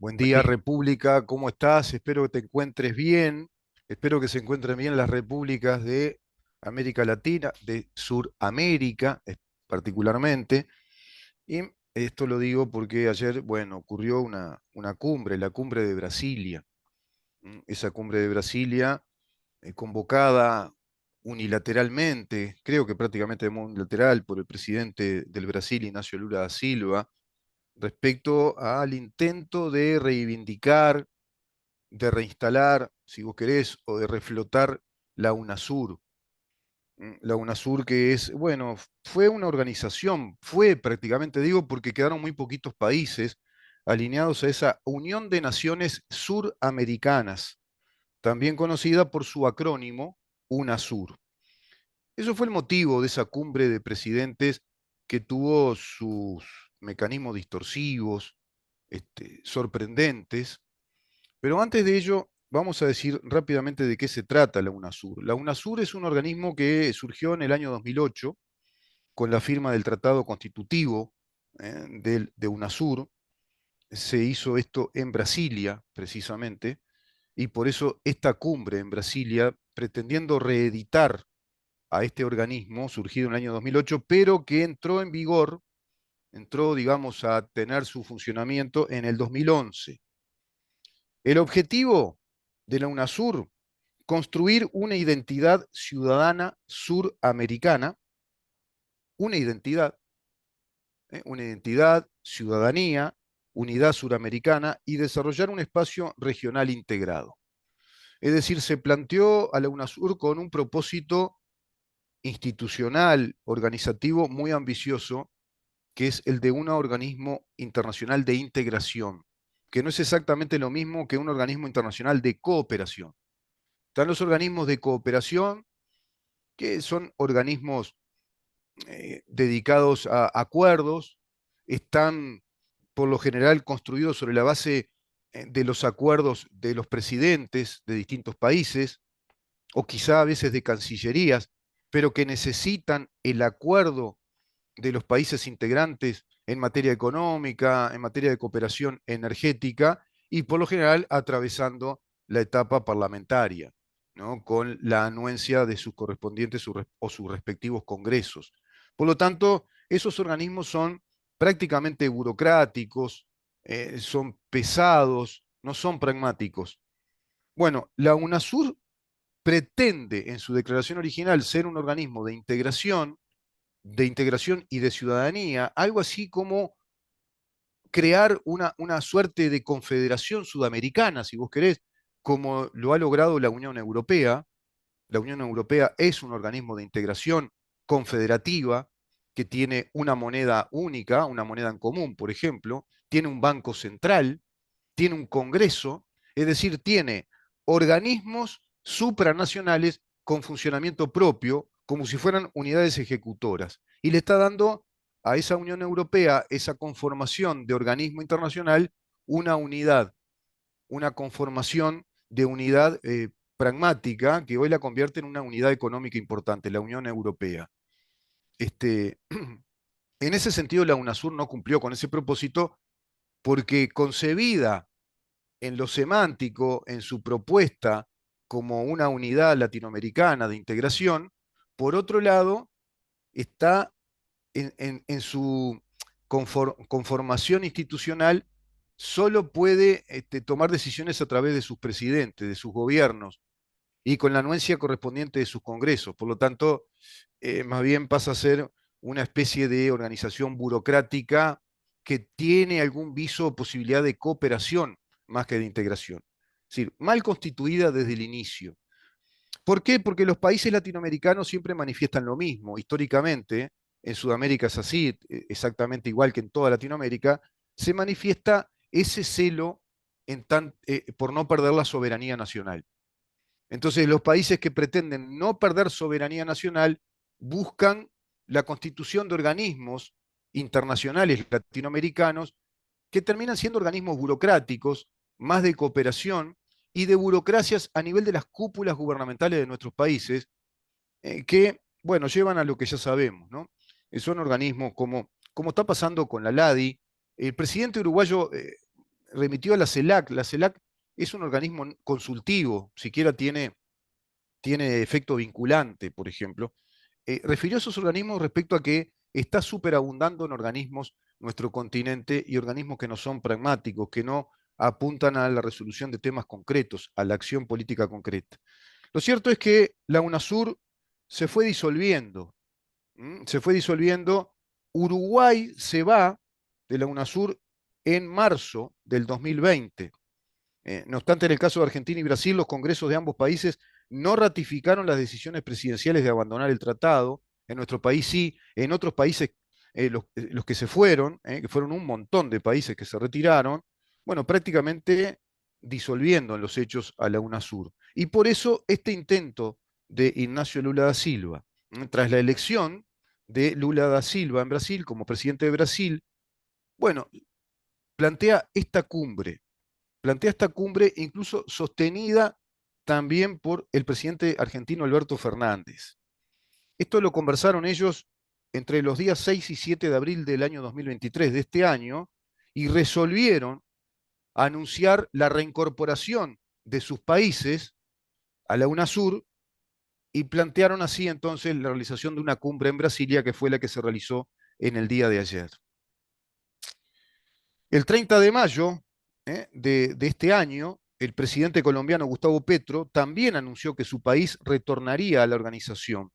Buen Buen día, día. República, ¿cómo estás? Espero que te encuentres bien. Espero que se encuentren bien las repúblicas de América Latina, de Suramérica particularmente. Y esto lo digo porque ayer, bueno, ocurrió una cumbre, la cumbre de Brasilia. Esa cumbre de Brasilia, convocada unilateralmente, creo que prácticamente de modo unilateral, por el presidente del Brasil, Ignacio Lula da Silva, respecto al intento de reivindicar, de reinstalar, si vos querés, o de reflotar la UNASUR. La UNASUR que es, bueno, fue una organización, fue prácticamente, digo, porque quedaron muy poquitos países alineados a esa Unión de Naciones Suramericanas, también conocida por su acrónimo UNASUR. Eso fue el motivo de esa cumbre de presidentes que tuvo sus mecanismos distorsivos, sorprendentes. Pero antes de ello, vamos a decir rápidamente de qué se trata la UNASUR. La UNASUR es un organismo que surgió en el año 2008 con la firma del Tratado Constitutivo de UNASUR. Se hizo esto en Brasilia, precisamente, y por eso esta cumbre en Brasilia, pretendiendo reeditar a este organismo surgido en el año 2008, pero que entró en vigor, entró, digamos, a tener su funcionamiento en el 2011. El objetivo de la UNASUR, construir una identidad ciudadana suramericana, una identidad, una identidad, ciudadanía, unidad suramericana y desarrollar un espacio regional integrado. Es decir, se planteó a la UNASUR con un propósito institucional, organizativo muy ambicioso, que es el de un organismo internacional de integración, que no es exactamente lo mismo que un organismo internacional de cooperación. Están los organismos de cooperación, que son organismos dedicados a acuerdos, están por lo general construidos sobre la base de los acuerdos de los presidentes de distintos países, o quizá a veces de cancillerías, pero que necesitan el acuerdo de los países integrantes en materia económica, en materia de cooperación energética y por lo general atravesando la etapa parlamentaria, ¿no? Con la anuencia de sus correspondientes o sus respectivos congresos. Por lo tanto, esos organismos son prácticamente burocráticos, son pesados, no son pragmáticos. Bueno, la UNASUR pretende en su declaración original ser un organismo de integración y de ciudadanía, algo así como crear una suerte de confederación sudamericana, si vos querés, como lo ha logrado la Unión Europea. La Unión Europea es un organismo de integración confederativa que tiene una moneda única, una moneda en común, por ejemplo, tiene un banco central, tiene un Congreso, es decir, tiene organismos supranacionales con funcionamiento propio, como si fueran unidades ejecutoras. Y le está dando a esa Unión Europea, esa conformación de organismo internacional, una unidad, una conformación de unidad pragmática que hoy la convierte en una unidad económica importante, la Unión Europea. Este, en ese sentido, la UNASUR no cumplió con ese propósito porque concebida en lo semántico, en su propuesta como una unidad latinoamericana de integración, por otro lado, está en su conformación institucional, solo puede tomar decisiones a través de sus presidentes, de sus gobiernos, y con la anuencia correspondiente de sus congresos. Por lo tanto, más bien pasa a ser una especie de organización burocrática que tiene algún viso o posibilidad de cooperación más que de integración. Es decir, mal constituida desde el inicio. ¿Por qué? Porque los países latinoamericanos siempre manifiestan lo mismo. Históricamente, en Sudamérica es así, exactamente igual que en toda Latinoamérica, se manifiesta ese celo por no perder la soberanía nacional. Entonces, los países que pretenden no perder soberanía nacional buscan la constitución de organismos internacionales latinoamericanos que terminan siendo organismos burocráticos, más de cooperación y de burocracias a nivel de las cúpulas gubernamentales de nuestros países, que, bueno, llevan a lo que ya sabemos, ¿no? Son organismos como está pasando con la LADI. El presidente uruguayo remitió a la CELAC. La CELAC es un organismo consultivo, siquiera tiene efecto vinculante, por ejemplo. Refirió a esos organismos respecto a que está superabundando en organismos nuestro continente y organismos que no son pragmáticos, que no apuntan a la resolución de temas concretos, a la acción política concreta. Lo cierto es que la UNASUR se fue disolviendo, se fue disolviendo. Uruguay se va de la UNASUR en marzo del 2020. No obstante, en el caso de Argentina y Brasil, los congresos de ambos países no ratificaron las decisiones presidenciales de abandonar el tratado. En nuestro país sí, en otros países, los que se fueron, que fueron un montón de países que se retiraron, bueno, prácticamente disolviendo en los hechos a la UNASUR. Y por eso este intento de Ignacio Lula da Silva, tras la elección de Lula da Silva en Brasil como presidente de Brasil, bueno, plantea esta cumbre plantea esta cumbre incluso sostenida también por el presidente argentino Alberto Fernández. Esto lo conversaron ellos entre los días 6 y 7 de abril del año 2023, de este año, y resolvieron anunciar la reincorporación de sus países a la UNASUR y plantearon así entonces la realización de una cumbre en Brasilia que fue la que se realizó en el día de ayer. El 30 de mayo de este año, el presidente colombiano Gustavo Petro también anunció que su país retornaría a la organización.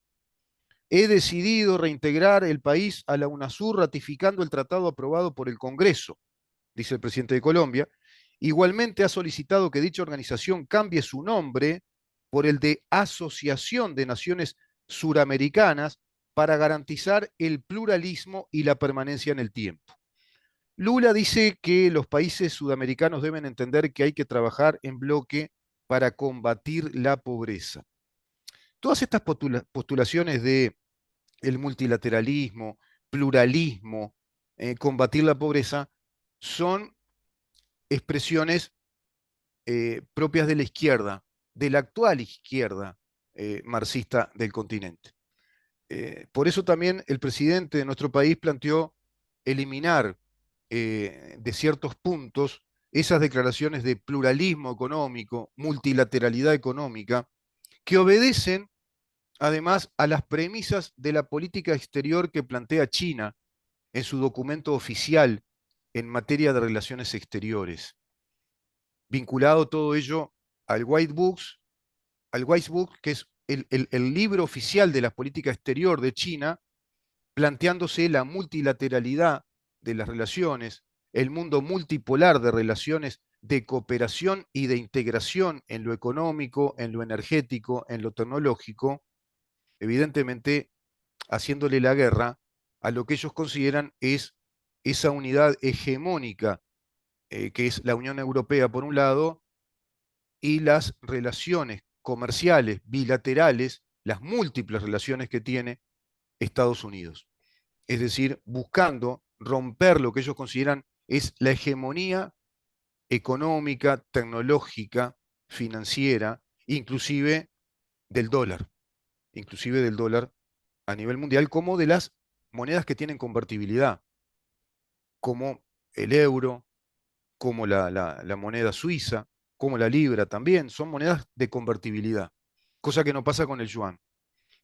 He decidido reintegrar el país a la UNASUR ratificando el tratado aprobado por el Congreso, dice el presidente de Colombia. Igualmente ha solicitado que dicha organización cambie su nombre por el de Asociación de Naciones Suramericanas para garantizar el pluralismo y la permanencia en el tiempo. Lula dice que los países sudamericanos deben entender que hay que trabajar en bloque para combatir la pobreza. Todas estas postulaciones de el multilateralismo, pluralismo, combatir la pobreza, son expresiones propias de la izquierda, de la actual izquierda marxista del continente. Por eso también el presidente de nuestro país planteó eliminar de ciertos puntos esas declaraciones de pluralismo económico, multilateralidad económica, que obedecen además a las premisas de la política exterior que plantea China en su documento oficial en materia de relaciones exteriores, vinculado todo ello al White Books, al White Book, que es el libro oficial de la política exterior de China, planteándose la multilateralidad de las relaciones, el mundo multipolar de relaciones de cooperación y de integración en lo económico, en lo energético, en lo tecnológico, evidentemente haciéndole la guerra a lo que ellos consideran es esa unidad hegemónica que es la Unión Europea por un lado y las relaciones comerciales bilaterales, las múltiples relaciones que tiene Estados Unidos. Es decir, buscando romper lo que ellos consideran es la hegemonía económica, tecnológica, financiera, del dólar, inclusive del dólar a nivel mundial, como de las monedas que tienen convertibilidad, como el euro, como la moneda suiza, como la libra también, son monedas de convertibilidad, cosa que no pasa con el yuan,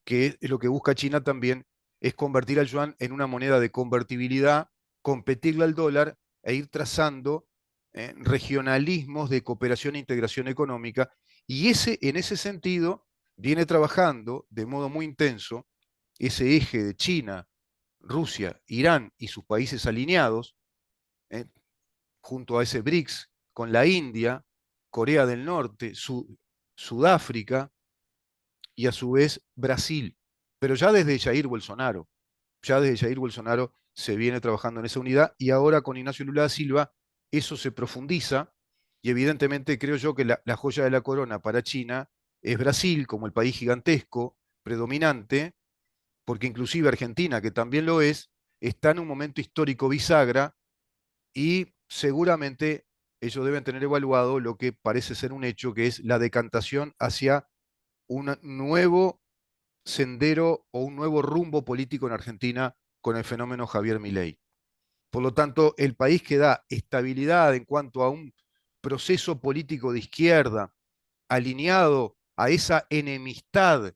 que es lo que busca China también, es convertir al yuan en una moneda de convertibilidad, competirle al dólar e ir trazando regionalismos de cooperación e integración económica. Y en ese sentido viene trabajando de modo muy intenso ese eje de China, Rusia, Irán y sus países alineados, eh, junto a ese BRICS, con la India, Corea del Norte, Sudáfrica y a su vez Brasil. Pero ya desde Jair Bolsonaro se viene trabajando en esa unidad y ahora con Ignacio Lula da Silva eso se profundiza y evidentemente creo yo que la joya de la corona para China es Brasil como el país gigantesco, predominante, porque inclusive Argentina, que también lo es, está en un momento histórico bisagra y seguramente ellos deben tener evaluado lo que parece ser un hecho, que es la decantación hacia un nuevo sendero o un nuevo rumbo político en Argentina con el fenómeno Javier Milei. Por lo tanto, el país que da estabilidad en cuanto a un proceso político de izquierda alineado a esa enemistad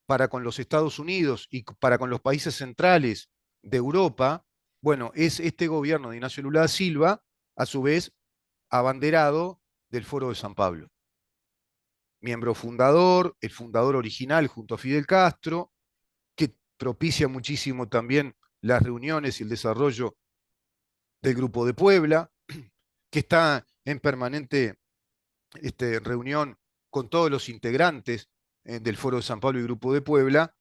para con los Estados Unidos y para con los países centrales de Europa, bueno, es este gobierno de Ignacio Lula da Silva, a su vez, abanderado del Foro de San Pablo. Miembro fundador, el fundador original junto a Fidel Castro, que propicia muchísimo también las reuniones y el desarrollo del Grupo de Puebla, que está en permanente reunión con todos los integrantes del Foro de San Pablo y Grupo de Puebla,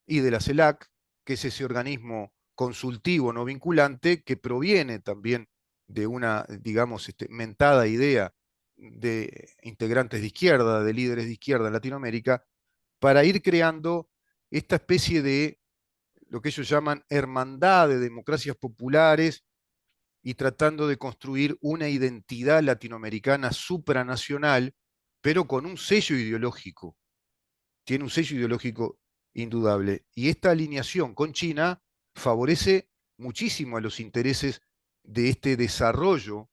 y de la CELAC, que es ese organismo consultivo no vinculante que proviene también de una, digamos, mentada idea de integrantes de izquierda, de líderes de izquierda en Latinoamérica, para ir creando esta especie de lo que ellos llaman hermandad de democracias populares y tratando de construir una identidad latinoamericana supranacional, pero con un sello ideológico. Tiene un sello ideológico indudable. Y esta alineación con China favorece muchísimo a los intereses de este desarrollo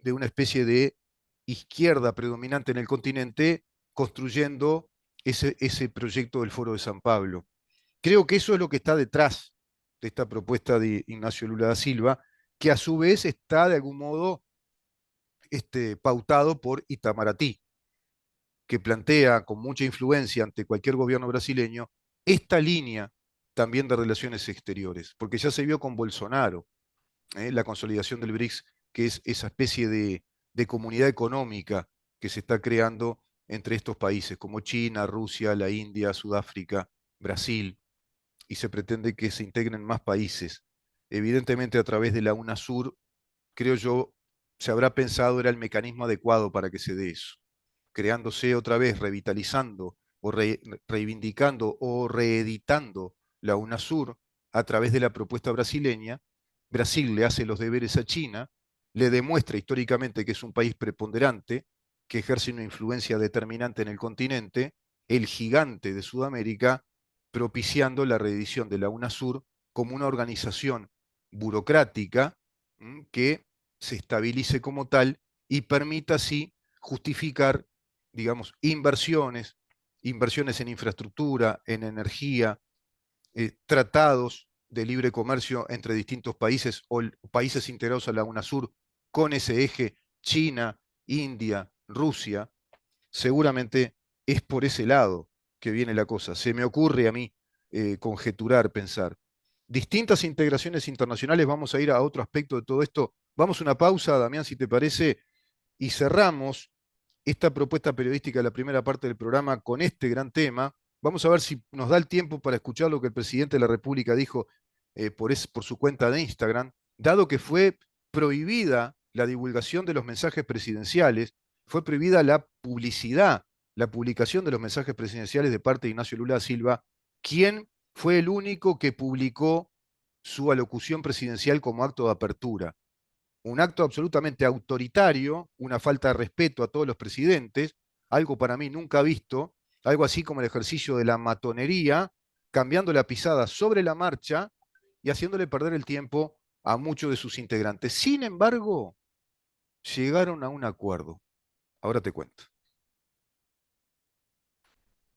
de una especie de izquierda predominante en el continente, construyendo ese proyecto del Foro de San Pablo. Creo que eso es lo que está detrás de esta propuesta de Ignacio Lula da Silva, que a su vez está de algún modo pautado por Itamaraty, que plantea con mucha influencia ante cualquier gobierno brasileño esta línea también de relaciones exteriores, porque ya se vio con Bolsonaro, la consolidación del BRICS, que es esa especie de comunidad económica que se está creando entre estos países, como China, Rusia, la India, Sudáfrica, Brasil, y se pretende que se integren más países. Evidentemente a través de la UNASUR, creo yo, se habrá pensado era el mecanismo adecuado para que se dé eso, creándose otra vez, revitalizando o reivindicando o reeditando la UNASUR a través de la propuesta brasileña. Brasil le hace los deberes a China, le demuestra históricamente que es un país preponderante, que ejerce una influencia determinante en el continente, el gigante de Sudamérica, propiciando la reedición de la UNASUR como una organización burocrática que se estabilice como tal y permita así justificar, digamos, inversiones en infraestructura, en energía, tratados de libre comercio entre distintos países o países integrados a la UNASUR con ese eje China, India, Rusia. Seguramente es por ese lado que viene la cosa. Se me ocurre a mí conjeturar, pensar. Distintas integraciones internacionales, vamos a ir a otro aspecto de todo esto. Vamos a una pausa, Damián, si te parece, y cerramos esta propuesta periodística de la primera parte del programa con este gran tema. Vamos a ver si nos da el tiempo para escuchar lo que el presidente de la República dijo por su cuenta de Instagram, dado que fue prohibida la divulgación de los mensajes presidenciales, fue prohibida la publicidad, la publicación de los mensajes presidenciales de parte de Ignacio Lula da Silva, quien fue el único que publicó su alocución presidencial como acto de apertura. Un acto absolutamente autoritario, una falta de respeto a todos los presidentes, algo para mí nunca visto, algo así como el ejercicio de la matonería, cambiando la pisada sobre la marcha y haciéndole perder el tiempo a muchos de sus integrantes. Sin embargo, llegaron a un acuerdo. Ahora te cuento.